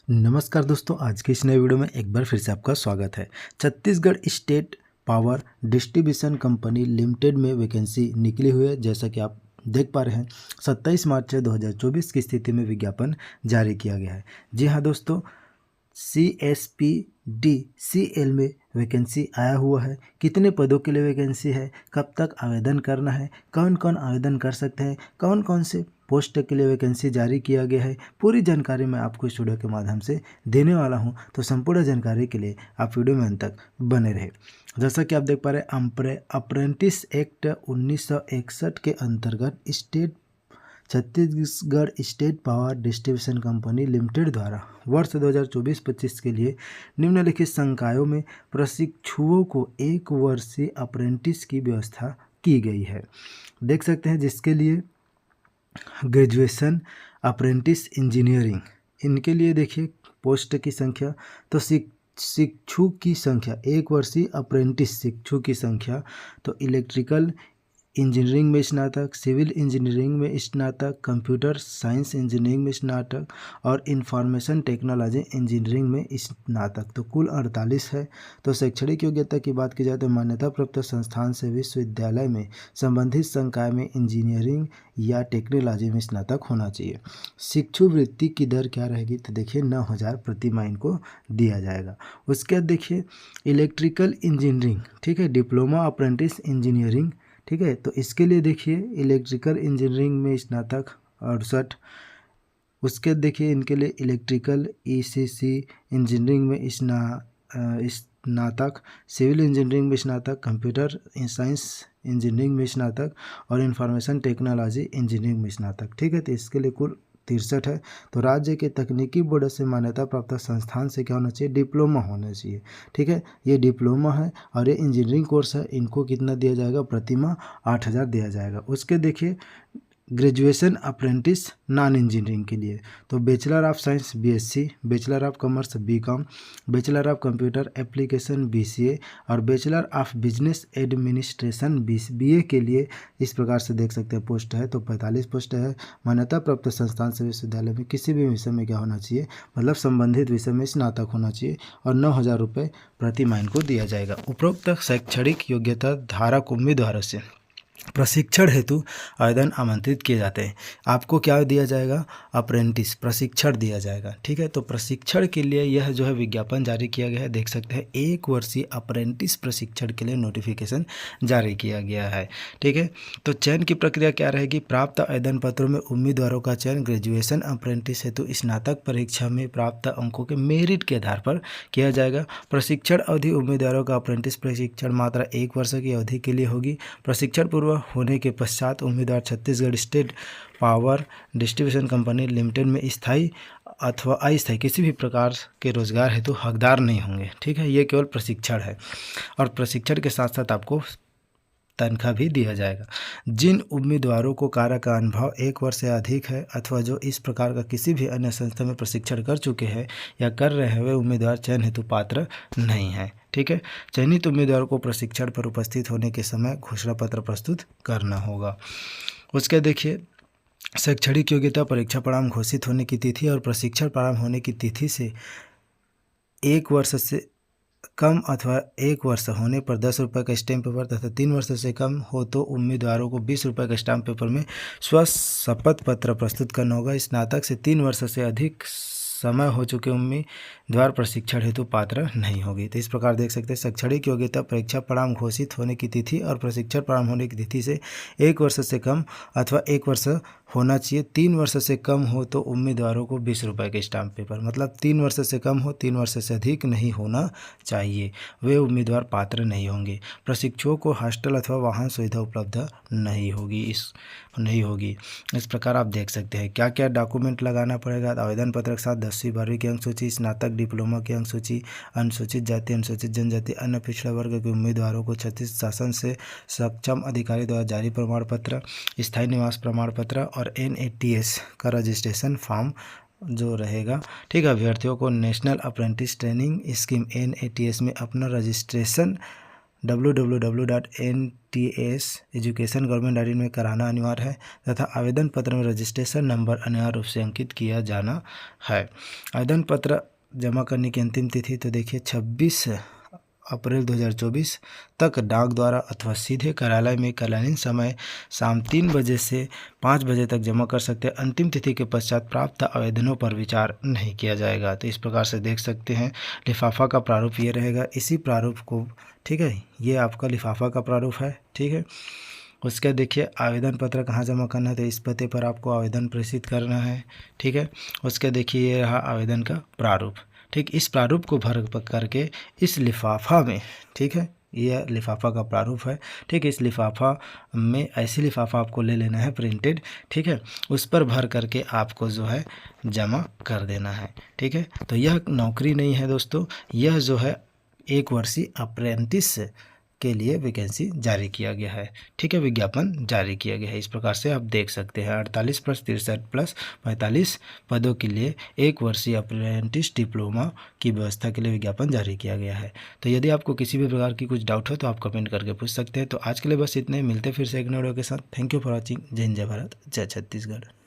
नमस्कार दोस्तों, आज के इस नए वीडियो में एक बार फिर से आपका स्वागत है। Chhattisgarh state power distribution company limited में वैकेंसी निकली हुई है। जैसा कि आप देख पा रहे हैं, 27 मार्च 2024 की स्थिति में विज्ञापन जारी किया गया है। जी हाँ दोस्तों, CSPDCL में वैकेंसी आया हुआ है। कितने पदों के लिए वैकेंसी है, कब तक आवेदन करना है, कौन कौन आवेदन कर सकते हैं, कौन कौन से पोस्ट के लिए वैकेंसी जारी किया गया है, पूरी जानकारी मैं आपको इस वीडियो के माध्यम से देने वाला हूं। तो संपूर्ण जानकारी के लिए आप वीडियो में अंत तक बने रहे। जैसा कि आप देख पा रहे हैं, अप्रेंटिस एक्ट 1961 के अंतर्गत Chhattisgarh state power distribution company limited द्वारा वर्ष 2024-25 के लिए निम्नलिखित संकायों में प्रशिक्षुओं को 1 वर्षीय अप्रेंटिस की व्यवस्था की गई है। देख सकते हैं, जिसके लिए ग्रेजुएशन अप्रेंटिस इंजीनियरिंग, इनके लिए देखिए पोस्ट की संख्या, तो शिक्षु की संख्या 1 वर्षीय अप्रेंटिस शिक्षु की संख्या, तो इलेक्ट्रिकल इंजीनियरिंग में स्नातक, सिविल इंजीनियरिंग में स्नातक, कंप्यूटर साइंस इंजीनियरिंग में स्नातक और इंफॉर्मेशन टेक्नोलॉजी इंजीनियरिंग में स्नातक, तो कुल 48 है। तो शैक्षणिक योग्यता की बात की जाए तो मान्यता प्राप्त संस्थान से विश्वविद्यालय में संबंधित संकाय में इंजीनियरिंग या टेक्नोलॉजी में स्नातक होना चाहिए। शिक्षु वृत्ति की दर क्या रहेगी, तो देखिए 9,000 प्रति माह इनको दिया जाएगा। उसके बाद देखिए इलेक्ट्रिकल इंजीनियरिंग, ठीक है, डिप्लोमा अप्रेंटिस इंजीनियरिंग, ठीक है, तो इसके लिए देखिए इलेक्ट्रिकल इंजीनियरिंग में स्नातक 68। उसके देखिए इनके लिए इलेक्ट्रिकल ECC इंजीनियरिंग में स्नातक, सिविल इंजीनियरिंग में स्नातक, कंप्यूटर साइंस इंजीनियरिंग में स्नातक और इंफॉर्मेशन टेक्नोलॉजी इंजीनियरिंग में स्नातक, ठीक है। तो इसके लिए कुल 63 है। तो राज्य के तकनीकी बोर्ड से मान्यता प्राप्त संस्थान से क्या होना चाहिए, डिप्लोमा होना चाहिए, ठीक है। ये डिप्लोमा है और ये इंजीनियरिंग कोर्स है। इनको कितना दिया जाएगा, प्रति माह 8,000 दिया जाएगा। उसके देखिए ग्रेजुएशन अप्रेंटिस नॉन इंजीनियरिंग के लिए, तो bachelor of science BSc, bachelor of commerce BCom, bachelor of computer application BCA और bachelor of business administration BA के लिए इस प्रकार से देख सकते हैं पोस्ट है। तो 45 पोस्ट है। मान्यता प्राप्त संस्थान से विश्वविद्यालय में किसी भी विषय में क्या होना चाहिए, मतलब संबंधित विषय में स्नातक होना चाहिए और 9,000 रुपये प्रति माह को दिया जाएगा। उपरोक्त शैक्षणिक योग्यता धारक उम्मीदवारों से प्रशिक्षण हेतु आवेदन आमंत्रित किए जाते हैं। आपको क्या दिया जाएगा, अप्रेंटिस प्रशिक्षण दिया जाएगा, ठीक है। तो प्रशिक्षण के लिए यह जो है विज्ञापन जारी किया गया है। देख सकते हैं 1 वर्षीय अप्रेंटिस प्रशिक्षण के लिए नोटिफिकेशन जारी किया गया है, ठीक है। तो चयन की प्रक्रिया क्या रहेगी, प्राप्त आवेदन पत्रों में उम्मीदवारों का चयन ग्रेजुएशन अप्रेंटिस हेतु स्नातक परीक्षा में प्राप्त अंकों के मेरिट के आधार पर किया जाएगा। प्रशिक्षण अवधि उम्मीदवारों का अप्रेंटिस प्रशिक्षण मात्र 1 वर्ष की अवधि के लिए होगी। प्रशिक्षण पूर्व होने के पश्चात उम्मीदवार Chhattisgarh state power distribution company limited में स्थायी अथवा अस्थायी किसी भी प्रकार के रोजगार हेतु हकदार नहीं होंगे, ठीक है। ये केवल प्रशिक्षण है और प्रशिक्षण के साथ साथ आपको तनख्वाह भी दिया जाएगा। जिन उम्मीदवारों को कार्य का अनुभव 1 वर्ष से अधिक है अथवा जो इस प्रकार का किसी भी अन्य संस्था में प्रशिक्षण कर चुके हैं या कर रहे हैं, वे उम्मीदवार चयन हेतु पात्र नहीं है, ठीक है। चयनित उम्मीदवारों को प्रशिक्षण पर उपस्थित होने के समय घोषणा पत्र प्रस्तुत करना होगा। उसके देखिए शैक्षणिक योग्यता परीक्षा परिणाम घोषित होने की तिथि और प्रशिक्षण प्रारंभ होने की तिथि से 1 वर्ष से कम अथवा 1 वर्ष होने पर 10 रुपये का स्टैम्प पेपर तथा 3 वर्ष से कम हो तो उम्मीदवारों को 20 रुपये का स्टैम्प पेपर में स्वशपथ पत्र प्रस्तुत करना होगा। स्नातक से 3 वर्ष से अधिक समय हो चुके उम्मीदवार प्रशिक्षण हेतु पात्र नहीं होगी। तो इस प्रकार देख सकते हैं शैक्षणिक योग्यता परीक्षा परिणाम घोषित होने की तिथि और प्रशिक्षण प्रारंभ होने की तिथि से 1 वर्ष से कम अथवा 1 वर्ष होना चाहिए। 3 वर्ष से कम हो तो उम्मीदवारों को 20 रुपये के स्टाम्प पेपर, मतलब 3 वर्ष से कम हो, 3 वर्ष से अधिक नहीं होना चाहिए, वे उम्मीदवार पात्र नहीं होंगे। प्रशिक्षुओं को हॉस्टल अथवा वाहन सुविधा उपलब्ध नहीं होगी। इस प्रकार आप देख सकते हैं क्या क्या डॉक्यूमेंट लगाना पड़ेगा। आवेदन पत्र के साथ 10वीं 12वीं की अंक सूची, स्नातक डिप्लोमा की अंक सूची, अनुसूचित जाति अनुसूचित जनजाति अन्य पिछड़ा वर्ग के उम्मीदवारों को छत्तीस शासन से सक्षम अधिकारी द्वारा जारी प्रमाण पत्र, स्थायी निवास प्रमाण पत्र और NATS का रजिस्ट्रेशन फॉर्म जो रहेगा, ठीक है। अभ्यर्थियों को national apprentice training scheme NATS में अपना रजिस्ट्रेशन www.ntseducation.government.in में कराना अनिवार्य है तथा आवेदन पत्र में रजिस्ट्रेशन नंबर अनिवार्य रूप से अंकित किया जाना है। आवेदन पत्र जमा करने की अंतिम तिथि तो देखिए 26 अप्रैल 2024 तक डाक द्वारा अथवा सीधे कार्यालय में कार्यालयीन समय शाम 3 बजे से 5 बजे तक जमा कर सकते हैं। अंतिम तिथि के पश्चात प्राप्त आवेदनों पर विचार नहीं किया जाएगा। तो इस प्रकार से देख सकते हैं लिफाफा का प्रारूप ये रहेगा। इसी प्रारूप को, ठीक है, ये आपका लिफाफा का प्रारूप है, ठीक है। उसके देखिए आवेदन पत्र कहाँ जमा करना है, तो इस पते पर आपको आवेदन प्रेषित करना है, ठीक है। उसके देखिए ये रहा आवेदन का प्रारूप, ठीक। इस प्रारूप को भर करके इस लिफाफा में, ठीक है, यह लिफाफा का प्रारूप है, ठीक है। इस लिफाफा में ऐसी लिफाफा आपको ले लेना है प्रिंटेड, ठीक है। उस पर भर करके आपको जो है जमा कर देना है, ठीक है। तो यह नौकरी नहीं है दोस्तों, यह जो है 1 वर्षीय अप्रेंटिस के लिए वैकेंसी जारी किया गया है, ठीक है, विज्ञापन जारी किया गया है। इस प्रकार से आप देख सकते हैं 48 + 63 + 45 पदों के लिए 1 वर्षीय अप्रेंटिस डिप्लोमा की व्यवस्था के लिए विज्ञापन जारी किया गया है। तो यदि आपको किसी भी प्रकार की कुछ डाउट हो तो आप कमेंट करके पूछ सकते हैं। तो आज के लिए बस इतने, मिलते फिर से एक नए वीडियो के साथ। Thank you for watching. जय हिंद, जय भारत, जय छत्तीसगढ़।